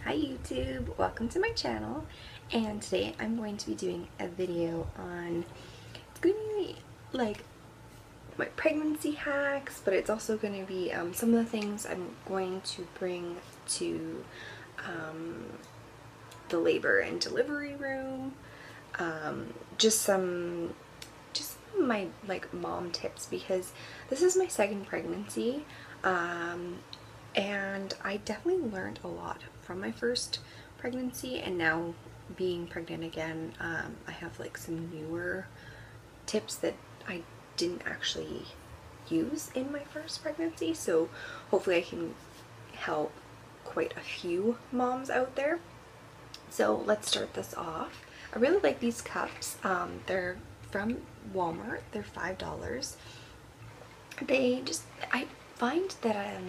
Hi YouTube, welcome to my channel, and today I'm going to be doing a video on, it's going to be like my pregnancy hacks, but it's also going to be some of the things I'm going to bring to the labor and delivery room, just some of my like mom tips, because this is my second pregnancy. And I definitely learned a lot from my first pregnancy, and now being pregnant again, I have like some newer tips that I didn't actually use in my first pregnancy, so hopefully I can help quite a few moms out there. So let's start this off. I really like these cups. They're from Walmart. They're $5. I find that I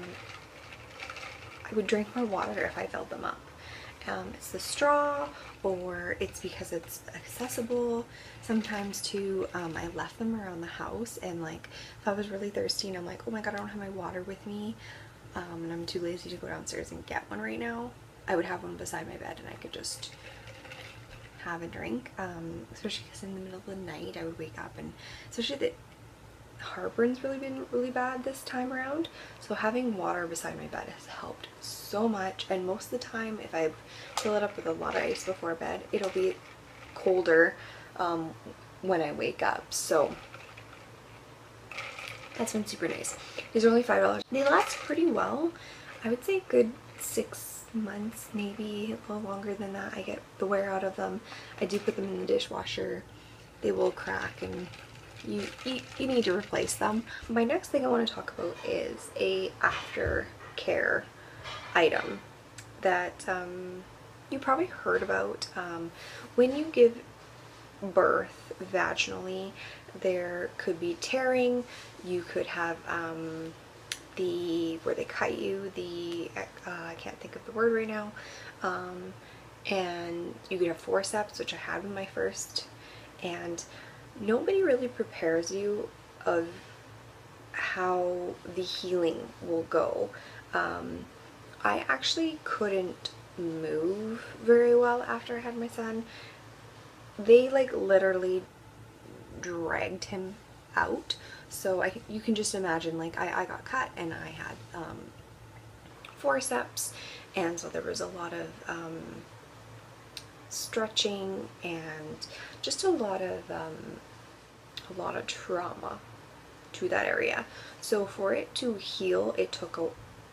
would drink more water if I filled them up. It's the straw, or it's because it's accessible. Sometimes too, I left them around the house, and like if I was really thirsty and I'm like, oh my god, I don't have my water with me, and I'm too lazy to go downstairs and get one right now, I would have one beside my bed and I could just have a drink, especially because in the middle of the night I would wake up, and especially the heartburn's been really bad this time around, so having water beside my bed has helped so much. And most of the time, if I fill it up with a lot of ice before bed, it'll be colder when I wake up, so that's been super nice. These are only $5. They last pretty well. I would say a good 6 months, maybe a little longer than that. I get the wear out of them. I do put them in the dishwasher. They will crack, and you need to replace them. My next thing I want to talk about is a aftercare item that you probably heard about. When you give birth vaginally, there could be tearing. You could have where they cut you, I can't think of the word right now, and you could have forceps, which I had in my first, and nobody really prepares you of how the healing will go. I actually couldn't move very well after I had my son. They like literally dragged him out, so you can just imagine, like I got cut and I had forceps, and so there was a lot of stretching and just a lot of trauma to that area. So for it to heal, it took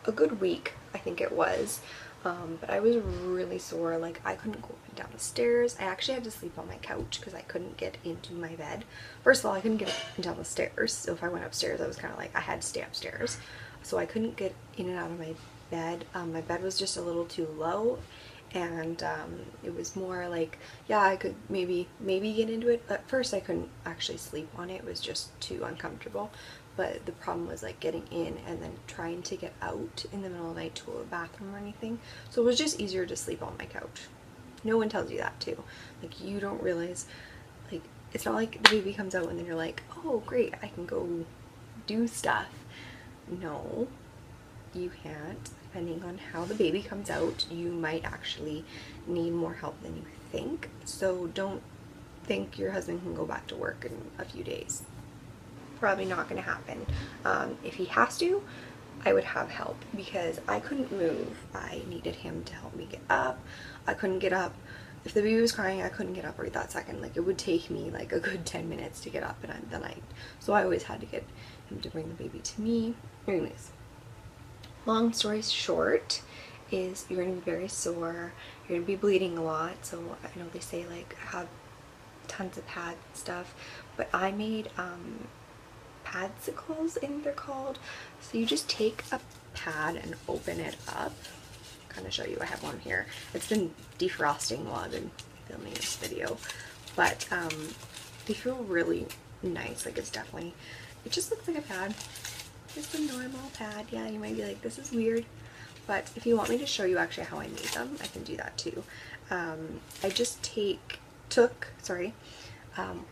a good week, I think it was. But I was really sore. Like I couldn't go up and down the stairs. I actually had to sleep on my couch because I couldn't get into my bed. First of all, I couldn't get up and down the stairs, so if I went upstairs, I was kind of like, I had to stay upstairs. So I couldn't get in and out of my bed. My bed was just a little too low, and it was more like, yeah, I could maybe get into it. At first I couldn't actually sleep on it. It was just too uncomfortable. But the problem was like getting in and then trying to get out in the middle of the night to a bathroom or anything. So it was just easier to sleep on my couch. No one tells you that too. Like you don't realize, like it's not like the baby comes out and then you're like, oh great, I can go do stuff. No, you can't. Depending on how the baby comes out, you might actually need more help than you think. So don't think your husband can go back to work in a few days. Probably not going to happen. If he has to, I would have help, because I couldn't move. I needed him to help me get up. I couldn't get up. If the baby was crying, I couldn't get up right that second. Like it would take me like a good 10 minutes to get up, and so I always had to get him to bring the baby to me. Anyways, long story short is you're going to be very sore. You're going to be bleeding a lot. So I know they say like have tons of pads and stuff, but I made Padsicles, I think they're called. So you just take a pad and open it up. Kind of show you, I have one here. It's been defrosting while I've been filming this video, but they feel really nice. Like it's definitely, it just looks like a pad. It's a normal pad. Yeah, you might be like, this is weird, but if you want me to show you actually how I made them, I can do that too. I just took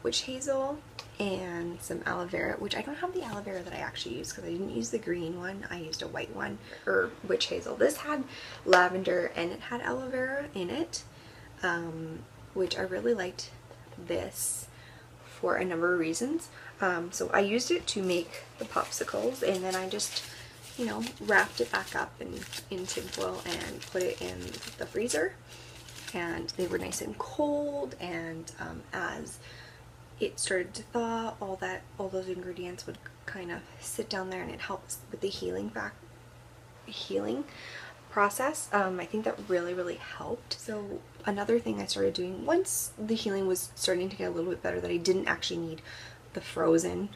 witch hazel, and some aloe vera, which I don't have the aloe vera that I actually used because I didn't use the green one. I used a white one, or witch hazel. This had lavender and it had aloe vera in it, which I really liked this for a number of reasons. So I used it to make the popsicles, and then I just, you know, wrapped it back up in tinfoil and put it in the freezer, and they were nice and cold, and as it started to thaw, all those ingredients would kind of sit down there, and it helps with the healing process. I think that really helped. So another thing I started doing once the healing was starting to get a little bit better, that I didn't actually need the frozen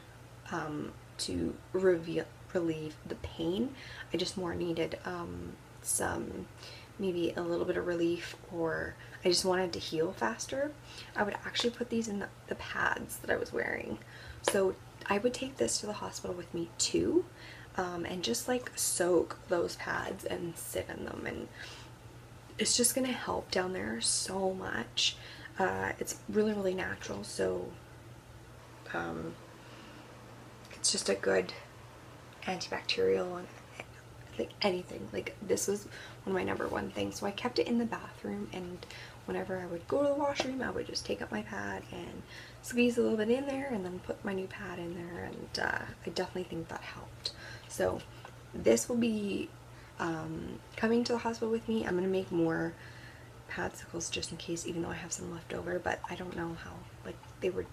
to relieve the pain. I just more needed some, maybe a little bit of relief, or I just wanted to heal faster. I would actually put these in the pads that I was wearing. So I would take this to the hospital with me too, and just like soak those pads and sit in them, and it's just gonna help down there so much. It's really natural, so it's just a good antibacterial, and like anything. Like, this was one of my number one things, so I kept it in the bathroom, and whenever I would go to the washroom, I would just take up my pad and squeeze a little bit in there and then put my new pad in there, and I definitely think that helped. So this will be coming to the hospital with me. I'm gonna make more Padsicles just in case, even though I have some left over, but I don't know how, like, they're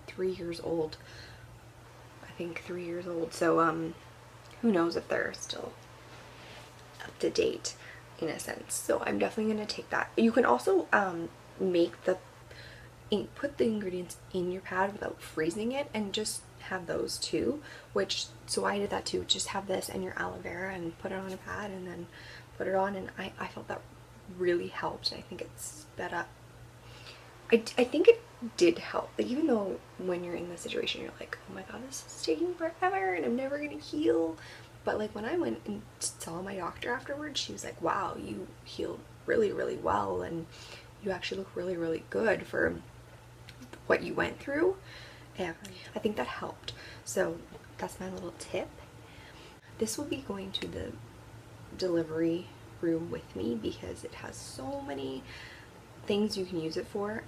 3 years old, I think 3 years old, so who knows if they're still up to date in a sense. So I'm definitely going to take that. You can also put the ingredients in your pad without freezing it, and just have those too, so I did that too. Just have this and your aloe vera and put it on a pad and then put it on, and I felt that really helped. I think it sped up. I think it did help. Like, even though when you're in the situation you're like, oh my god, this is taking forever and I'm never gonna heal, but like when I went and saw my doctor afterwards, she was like, wow, you healed really well, and you actually look really good for what you went through, and I think that helped. So that's my little tip. This will be going to the delivery room with me because it has so many things you can use it for.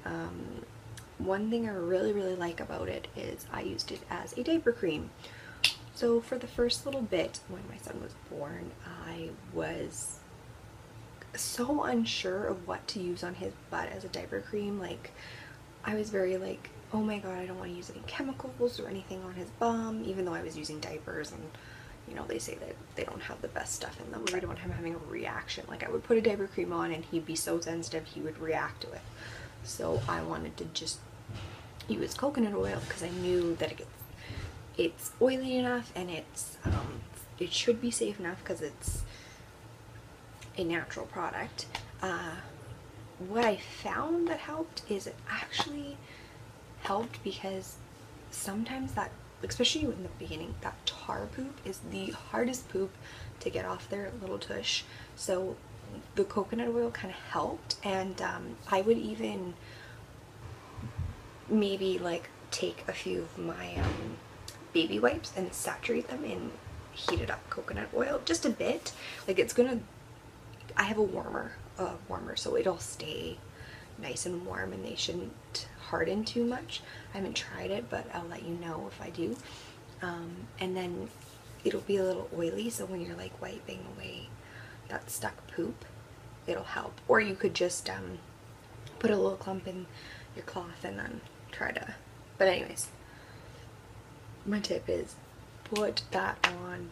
One thing I really like about it is I used it as a diaper cream. So for the first little bit when my son was born, I was so unsure of what to use on his butt as a diaper cream. Like, I was very like, oh my god, I don't want to use any chemicals or anything on his bum, even though I was using diapers, and you know, they say that they don't have the best stuff in them. I don't want him having a reaction. Like, I would put a diaper cream on and he'd be so sensitive he would react to it. So I wanted to just use coconut oil because I knew that it's oily enough, and it should be safe enough because it's a natural product. What I found that helped is it actually helped because sometimes that, especially in the beginning, that tar poop is the hardest poop to get off their little tush. So the coconut oil kind of helped, and I would even maybe like take a few of my baby wipes and saturate them in heated up coconut oil just a bit. Like, it's gonna, I have a warmer so it'll stay nice and warm, and they shouldn't harden too much. I haven't tried it, but I'll let you know if I do. And then it'll be a little oily, so when you're like wiping away that stuck poop, it'll help. Or you could just put a little clump in your cloth and then try to, but anyways, my tip is put that on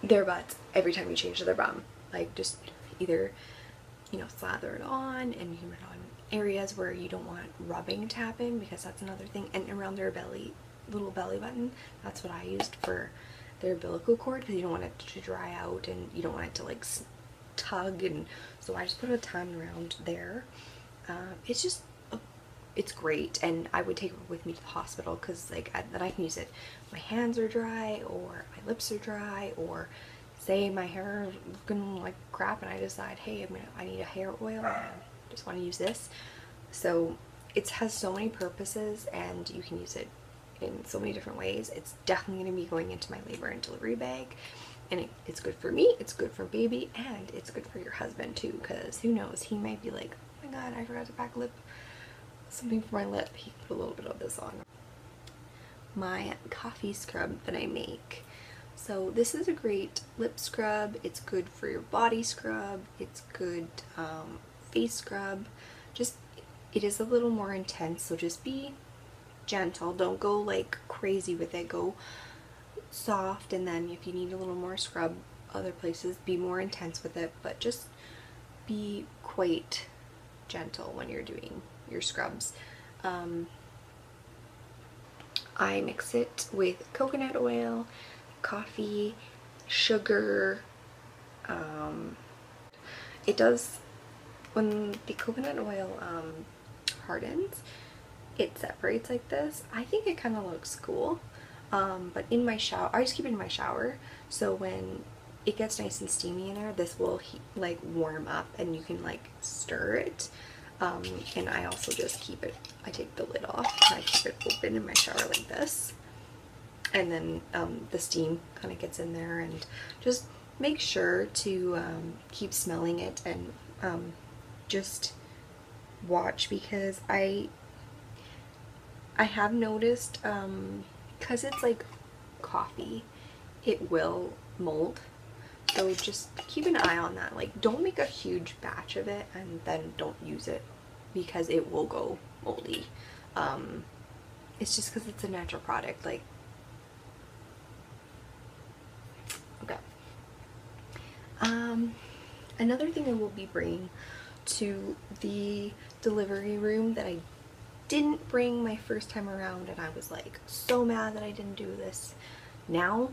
their butts every time you change their bum. Like, just either, you know, slather it on, and you can put it on areas where you don't want rubbing to happen, because that's another thing, and around their belly, little belly button. That's what I used for their umbilical cord, because you don't want it to dry out and you don't want it to like tug, and so I just put a ton around there. It's just, it's great, and I would take it with me to the hospital because like then I can use it. My hands are dry, or my lips are dry, or say my hair is looking like crap and I decide, hey, I need a hair oil and I just want to use this. So it has so many purposes, and you can use it in so many different ways. It's definitely going to be going into my labor and delivery bag, and it's good for me, it's good for baby, and it's good for your husband too, because who knows, he might be like, oh my god, I forgot to pack something for my lip. He put a little bit of this on. My coffee scrub that I make. So this is a great lip scrub. It's good for your body scrub. It's good face scrub. Just, it is a little more intense, so just be gentle. Don't go like crazy with it. Go soft, and then if you need a little more scrub other places, be more intense with it, but just be quite gentle when you're doing your scrubs. I mix it with coconut oil, coffee, sugar. It does, when the coconut oil hardens, it separates like this. I think it kind of looks cool. But in my shower, I just keep it in my shower, so when it gets nice and steamy in there, this will like warm up and you can like stir it. And I also just keep it, I take the lid off and I keep it open in my shower like this, and then the steam kind of gets in there, and just make sure to keep smelling it, and just watch, because I have noticed, because it's like coffee, it will mold. So just keep an eye on that. Like, don't make a huge batch of it and then don't use it, because it will go moldy. It's just because it's a natural product. Like, okay. Another thing I will be bringing to the delivery room that I didn't bring my first time around, and I was like so mad that I didn't do this now,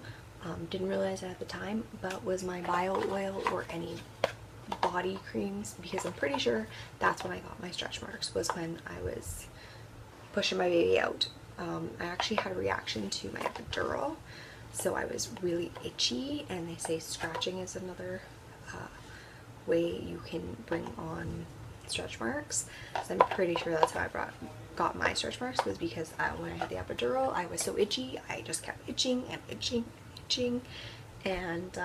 didn't realize it at the time, but was my bio oil or any body creams, because I'm pretty sure that's when I got my stretch marks, was when I was pushing my baby out. I actually had a reaction to my epidural, so I was really itchy, and they say scratching is another way you can bring on stretch marks. So I'm pretty sure that's how I got my stretch marks, was because when I had the epidural, I was so itchy. I just kept itching and itching, itching, and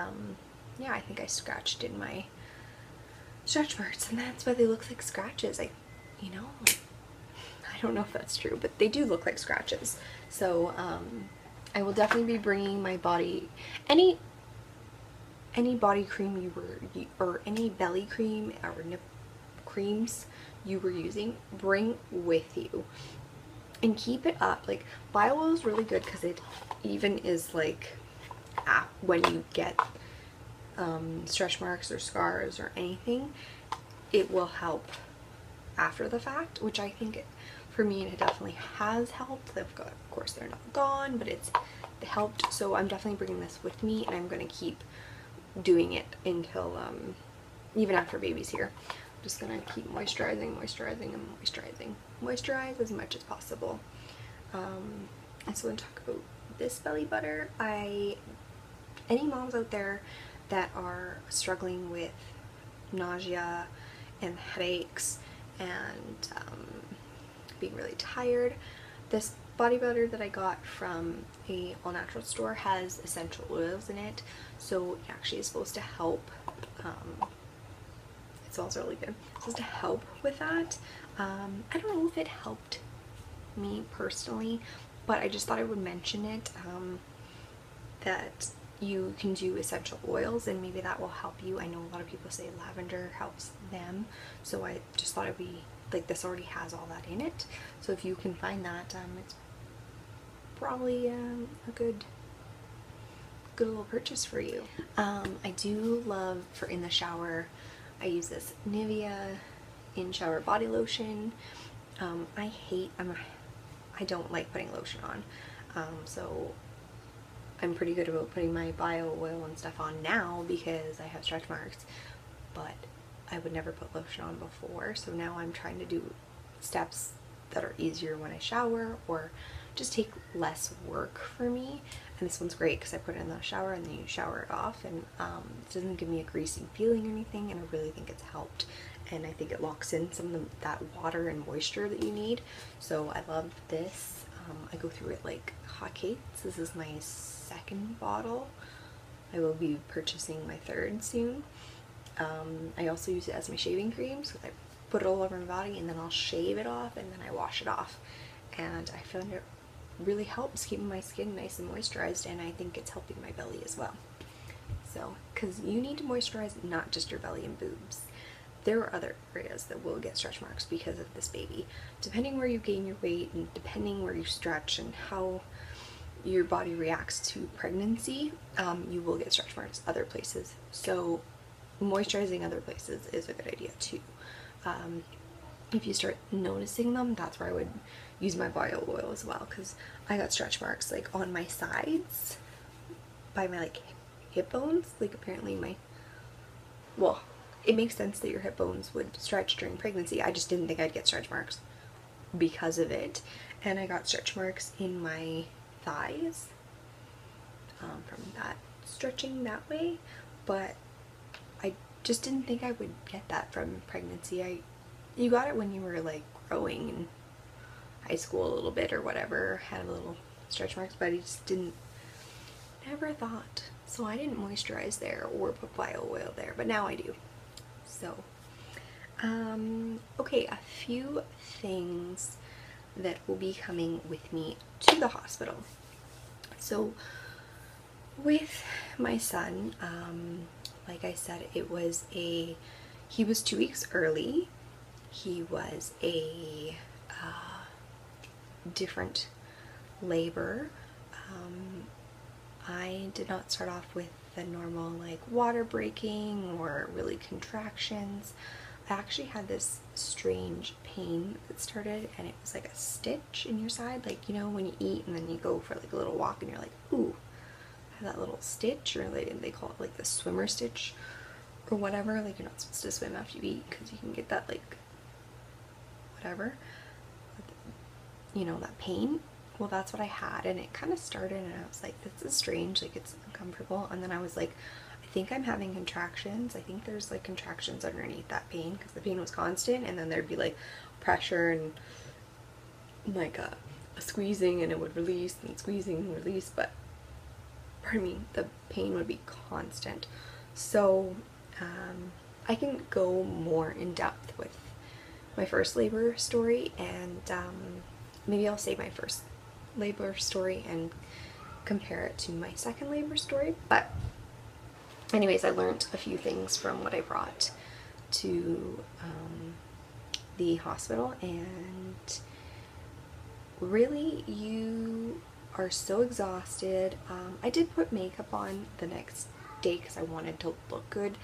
yeah, I think I scratched in my stretch marks, and that's why they look like scratches. You know, like, I don't know if that's true, but they do look like scratches. So I will definitely be bringing my body, any body cream or any belly cream or nip creams you were using, bring with you and keep it up. Like, bio oil is really good because it even is like when you get stretch marks or scars or anything, it will help after the fact, which I think for me it definitely has helped. Of course they're not gone, but it's helped. So I'm definitely bringing this with me, and I'm going to keep doing it until even after baby's here. I'm just going to keep moisturizing, moisturizing, and moisturizing. Moisturize as much as possible. I just want to talk about this belly butter. Any moms out there that are struggling with nausea and headaches and being really tired, this body butter that I got from a all natural store has essential oils in it, so it actually is supposed to help. It smells really good. It's supposed to help with that. I don't know if it helped me personally, but I just thought I would mention it, that you can do essential oils and maybe that will help you. I know a lot of people say lavender helps them, so I just thought it'd be like, this already has all that in it, so if you can find that, it's probably a good little purchase for you. I do love, for in the shower, I use this Nivea in shower body lotion. I don't like putting lotion on, so I'm pretty good about putting my bio oil and stuff on now because I have stretch marks, but I would never put lotion on before, so now I'm trying to do steps that are easier when I shower or just take less work for me. And this one's great because I put it in the shower and then you shower it off, and it doesn't give me a greasy feeling or anything, and I really think it's helped, and I think it locks in some of that water and moisture that you need. So I love this. I go through it like hotcakes. This is my second bottle. I will be purchasing my third soon. I also use it as my shaving cream, so I put it all over my body and then I'll shave it off and then I wash it off. And I found it really helps keeping my skin nice and moisturized, and I think it's helping my belly as well. So, because you need to moisturize not just your belly and boobs. There are other areas that will get stretch marks because of this baby. Depending where you gain your weight and depending where you stretch and how your body reacts to pregnancy, you will get stretch marks other places. So moisturizing other places is a good idea too. If you start noticing them, that's where I would use my bio oil as well, because I got stretch marks like on my sides by my like hip bones. Like apparently well, it makes sense that your hip bones would stretch during pregnancy. I just didn't think I'd get stretch marks because of it. And I got stretch marks in my thighs from that stretching that way, but I just didn't think I would get that from pregnancy. You got it when you were like growing in high school a little bit or whatever, had a little stretch marks, but I just never thought. So I didn't moisturize there or put bio oil there, but now I do. So, okay, a few things that will be coming with me to the hospital. So with my son, like I said, he was 2 weeks early. He was a different labor. I did not start off with the normal like water breaking or really contractions. I actually had this strange pain that started, and it was like a stitch in your side, like you know when you eat and then you go for like a little walk and you're like, ooh, I have that little stitch, or they call it like the swimmer stitch or whatever. Like you're not supposed to swim after you eat because you can get that like whatever, you know, that pain. Well, that's what I had, and it kind of started and I was like, this is strange, like it's uncomfortable. And then I was like, I think I'm having contractions. I think there's like contractions underneath that pain, because the pain was constant, and then there'd be like pressure and like a squeezing and it would release and squeezing and release, but pardon me, the pain would be constant. So I can go more in depth with my first labor story, and maybe I'll save my first labor story and compare it to my second labor story. But anyways, I learned a few things from what I brought to the hospital, and really you are so exhausted. I did put makeup on the next day because I wanted to look good,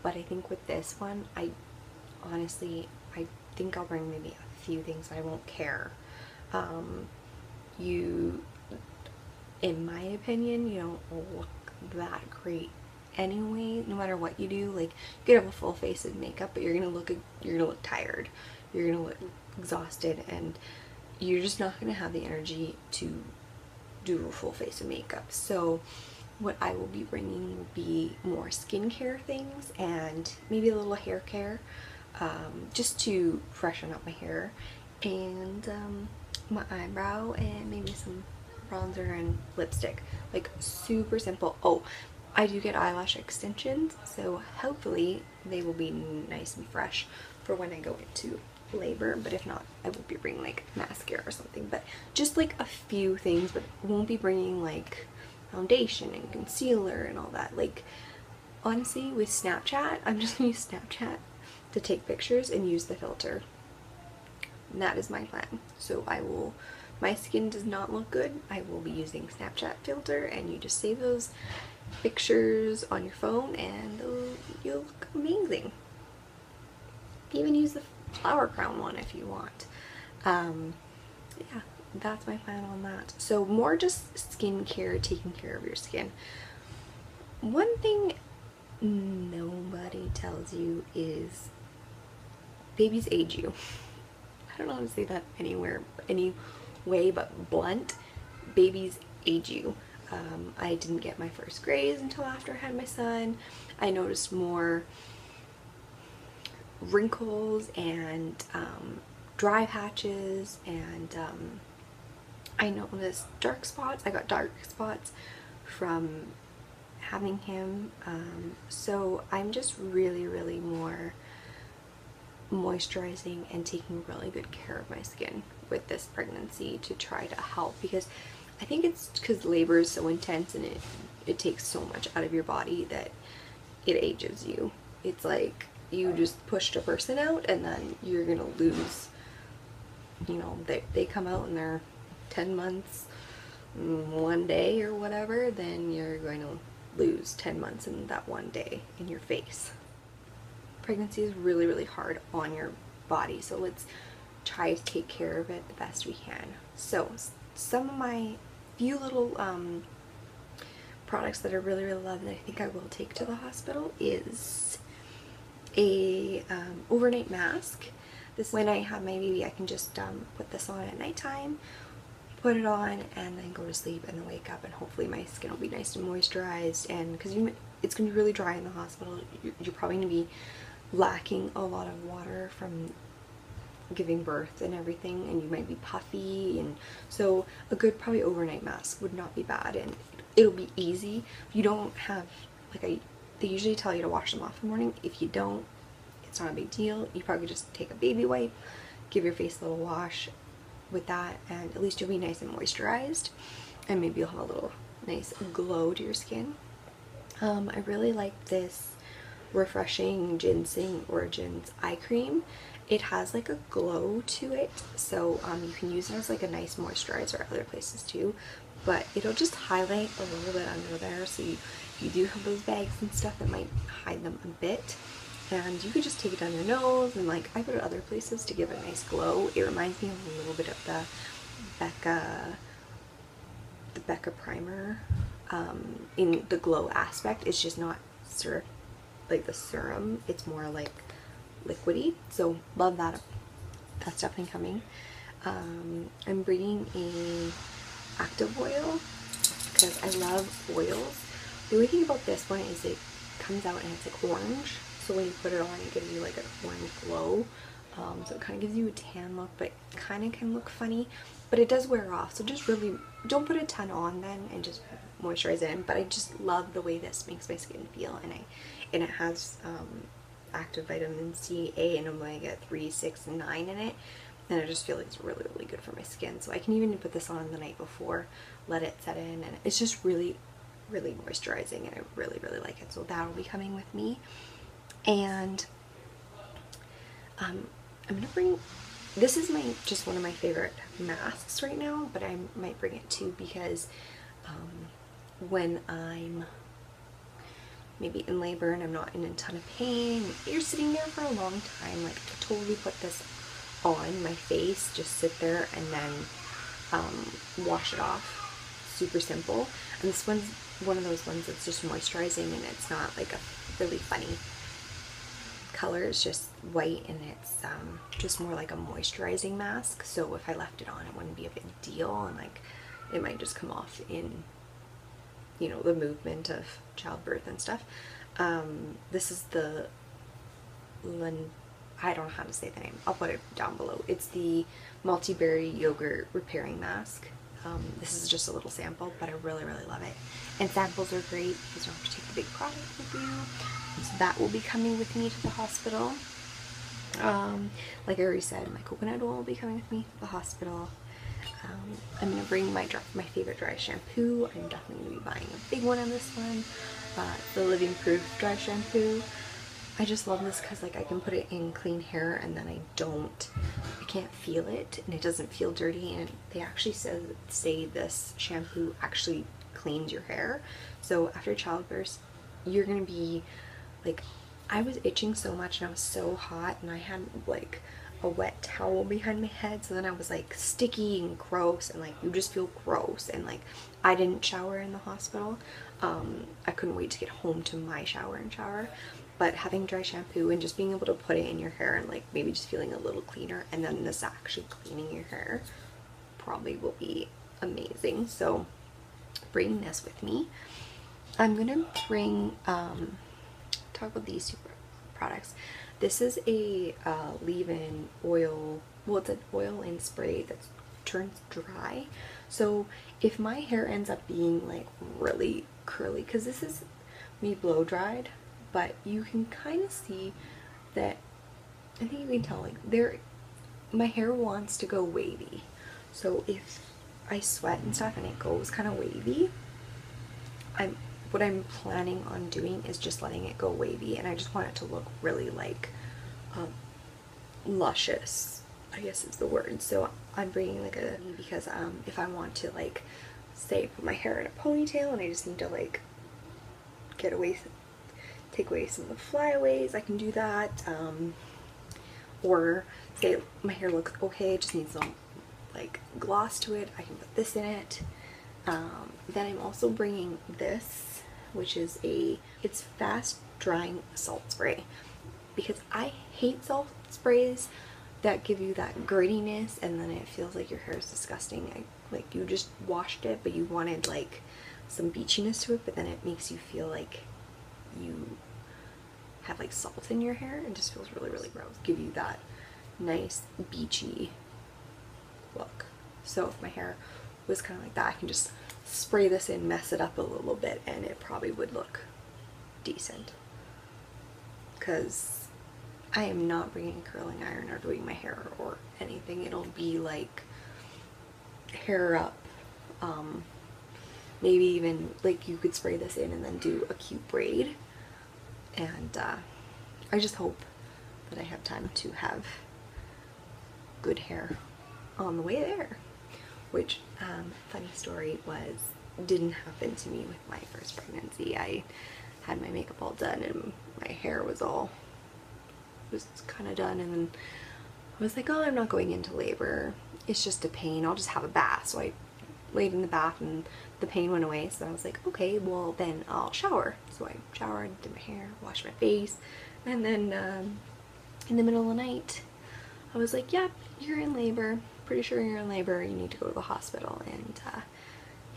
but I think with this one, I think I'll bring maybe a few things, but I won't care. In my opinion, you don't look that great anyway, no matter what you do. Like you could have a full face of makeup, but you're gonna look tired, you're gonna look exhausted, and you're just not gonna have the energy to do a full face of makeup. So what I will be bringing will be more skincare things and maybe a little hair care, just to freshen up my hair, and my eyebrow, and maybe some bronzer and lipstick. Like super simple. Oh, I do get eyelash extensions, so hopefully they will be nice and fresh for when I go into labor, but if not, I will be bringing like mascara or something. But just like a few things, but won't be bringing like foundation and concealer and all that. Like honestly, with Snapchat, I'm just gonna use Snapchat to take pictures and use the filter. And that is my plan. So my skin does not look good, I will be using Snapchat filter, and you just save those pictures on your phone and you'll look amazing. Even use the flower crown one if you want. Yeah, that's my plan on that. So more just skincare, taking care of your skin. One thing nobody tells you is babies age you. I don't know how to say that any way but blunt. Babies age you. I didn't get my first grays until after I had my son. I noticed more wrinkles and dry patches, and I noticed dark spots. I got dark spots from having him, so I'm just really more moisturizing and taking really good care of my skin with this pregnancy to try to help, because I think it's because labor is so intense and it takes so much out of your body that it ages you. It's like you just pushed a person out and then you're gonna lose, you know, they come out and they're 10 months one day or whatever, then you're going to lose 10 months in that one day in your face. Pregnancy is really hard on your body, so let's try to take care of it the best we can. So some of my few little products that I really love that I think I will take to the hospital is a overnight mask. This, when I have my baby, I can just put this on at nighttime, put it on, and then go to sleep and then wake up, and hopefully my skin will be nice and moisturized. And because it's going to be really dry in the hospital, you're probably going to be lacking a lot of water from giving birth and everything, and you might be puffy, and so a good probably overnight mask would not be bad, and it'll be easy. If you don't have, like, they usually tell you to wash them off in the morning. If you don't, it's not a big deal. You probably just take a baby wipe, give your face a little wash with that, and at least you'll be nice and moisturized, and maybe you'll have a little nice glow to your skin. I really like this Refreshing Ginseng Origins eye cream. It has like a glow to it, so you can use it as like a nice moisturizer at other places too, but it'll just highlight a little bit under there, so if you do have those bags and stuff, it might hide them a bit. And you could just take it down your nose, and like I put it other places to give it a nice glow. It reminds me of a little bit of the Becca primer in the glow aspect. It's just not syrup like the serum, it's more like liquidy, so love that. That's definitely coming. I'm bringing a active oil because I love oils. The only thing about this one is it comes out and it's like orange, so when you put it on it gives you like an orange glow, so it kind of gives you a tan look, but kind of can look funny, but it does wear off, so just really don't put a ton on then and just moisturize it in. But I just love the way this makes my skin feel, and it has active vitamin C, A, and omega 3, 6, and 9 in it, and I just feel like it's really good for my skin. So I can even put this on the night before, let it set in, and it's just really moisturizing, and I really like it. So that will be coming with me. And I'm gonna bring, this is just one of my favorite masks right now, but I might bring it too because when I'm maybe in labor and I'm not in a ton of pain, you're sitting there for a long time, like to totally put this on my face, just sit there and then wash it off. Super simple. And this one's one of those ones that's just moisturizing, and it's not like a really funny color. It's just white, and it's just more like a moisturizing mask, so if I left it on it wouldn't be a big deal, and like it might just come off in, you know, the movement of childbirth and stuff. This is the I don't know how to say the name, I'll put it down below. It's the multi-berry yogurt repairing mask. This is just a little sample, but I really love it, and samples are great because you don't have to take the big product with you. So that will be coming with me to the hospital. Like I already said, my coconut oil will be coming with me to the hospital. I'm going to bring my favorite dry shampoo. I'm definitely going to be buying a big one of this one, the Living Proof dry shampoo. I just love this because like I can put it in clean hair, and then I can't feel it, and it doesn't feel dirty, and they actually say this shampoo actually cleans your hair. So after childbirth, you're going to be like, I was itching so much and I was so hot, and I had like a wet towel behind my head, so then I was like sticky and gross, and like you just feel gross, and like I didn't shower in the hospital. I couldn't wait to get home to my shower and shower, but having dry shampoo and just being able to put it in your hair and like maybe just feeling a little cleaner, and then this actually cleaning your hair probably will be amazing. So bring this with me. I'm gonna bring talk about these two products. This is a leave-in oil, well, it's an oil in spray that turns dry, So if my hair ends up being like really curly, because this is me blow dried, but you can kind of see that, I think you can tell, like my hair wants to go wavy. So if I sweat and stuff and it goes kind of wavy, what I'm planning on doing is just letting it go wavy, and I just want it to look really like luscious, I guess is the word. So I'm bringing like because if I want to, like, say put my hair in a ponytail and I just need to like take away some of the flyaways, I can do that. Or say my hair looks okay, it just needs some like gloss to it, I can put this in it. Then I'm also bringing this, which is it's fast drying salt spray, because I hate salt sprays that give you that grittiness and then it feels like your hair is disgusting. Like you just washed it but you wanted like some beachiness to it, but then it makes you feel like you have like salt in your hair. It just feels really, really gross. Give you that nice beachy look. So if my hair was kind of like that, I can just spray this in, mess it up a little bit, and it probably would look decent. Because I am not bringing a curling iron or doing my hair or anything. It'll be like hair up. Maybe even like you could spray this in and then do a cute braid. And I just hope that I have time to have good hair on the way there. Which, funny story, didn't happen to me with my first pregnancy. I had my makeup all done and my hair was kind of done, and then I was like, oh, I'm not going into labor. It's just a pain. I'll just have a bath. So I laid in the bath and the pain went away. So I was like, okay, well then I'll shower. So I showered, did my hair, washed my face, and then in the middle of the night, I was like, yep, you're in labor. Pretty sure you're in labor. You need to go to the hospital. And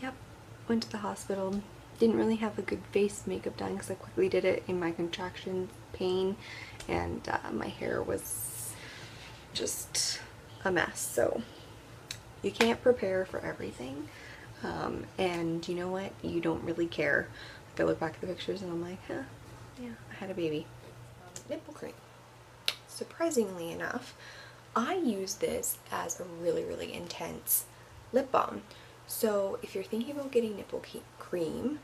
yep, went to the hospital. Didn't really have a good face makeup done because I quickly did it in my contraction pain, and my hair was just a mess. So you can't prepare for everything, and you know what, you don't really care. Like I look back at the pictures and I'm like, huh, yeah, I had a baby. Nipple cream. Surprisingly enough, I use this as a really, really intense lip balm. So if you're thinking about getting nipple cream,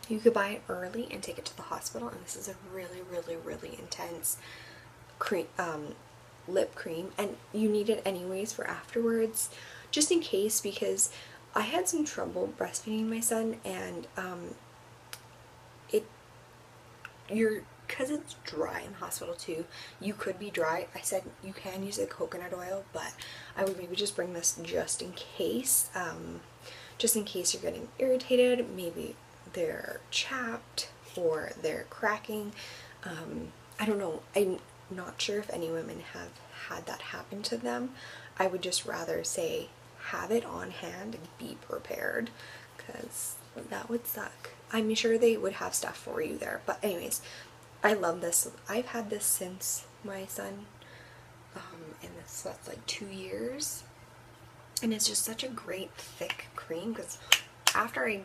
you could buy it early and take it to the hospital, and this is a really, really, really intense cream, lip cream, and you need it anyways for afterwards, just in case, because I had some trouble breastfeeding my son, and because it's dry in the hospital too, you could be dry. I said you can use a coconut oil, but I would maybe just bring this just in case you're getting irritated, maybe they're chapped or they're cracking. I don't know, I'm not sure if any women have had that happen to them. I would just rather say have it on hand and be prepared, because that would suck. I'm sure they would have stuff for you there, but anyways, I love this. I've had this since my son, and that's like 2 years, and it's just such a great thick cream, because after I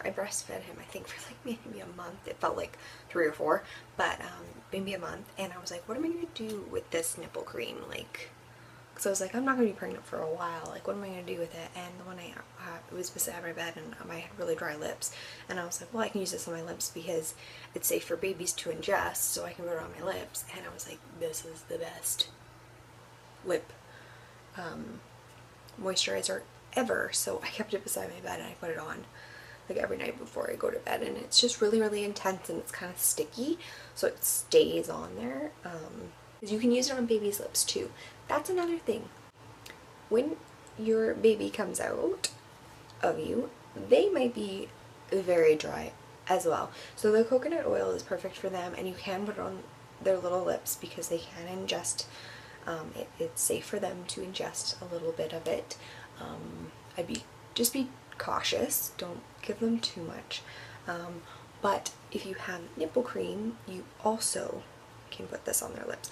breastfed him, I think for like maybe a month, it felt like 3 or 4, but maybe a month, and I was like, what am I going to do with this nipple cream? Like, because I was like, I'm not going to be pregnant for a while, like what am I going to do with it? And the one it was beside my bed, and I had really dry lips, and I was like, well, I can use this on my lips because it's safe for babies to ingest, so I can put it on my lips. And I was like, this is the best lip moisturizer ever. So I kept it beside my bed and I put it on like every night before I go to bed, and it's just really, really intense, and it's kind of sticky, so it stays on there. You can use it on baby's lips too. That's another thing. When your baby comes out of you, they might be very dry as well. So the coconut oil is perfect for them, and you can put it on their little lips because they can ingest. It's safe for them to ingest a little bit of it. Just be cautious. Don't give them too much. But if you have nipple cream, you also can put this on their lips.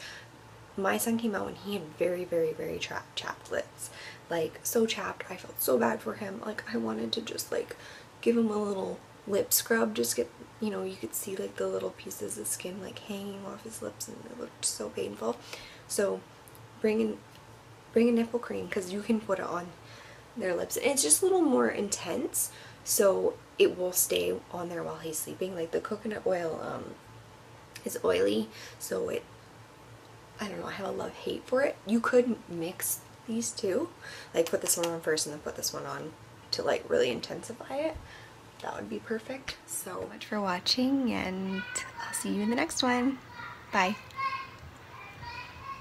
my son came out and he had very, very, very chapped lips. Like, so chapped. I felt so bad for him. Like, I wanted to just like give him a little lip scrub, just get, you know, you could see like the little pieces of skin like hanging off his lips, and it looked so painful. So bring a nipple cream, because you can put it on their lips, and it's just a little more intense, so it will stay on there while he's sleeping. Like, the coconut oil is oily, so it, I don't know, I have a love-hate for it. You could mix these two, like put this one on first and then put this one on to like really intensify it. That would be perfect. So much for watching, and I'll see you in the next one. Bye.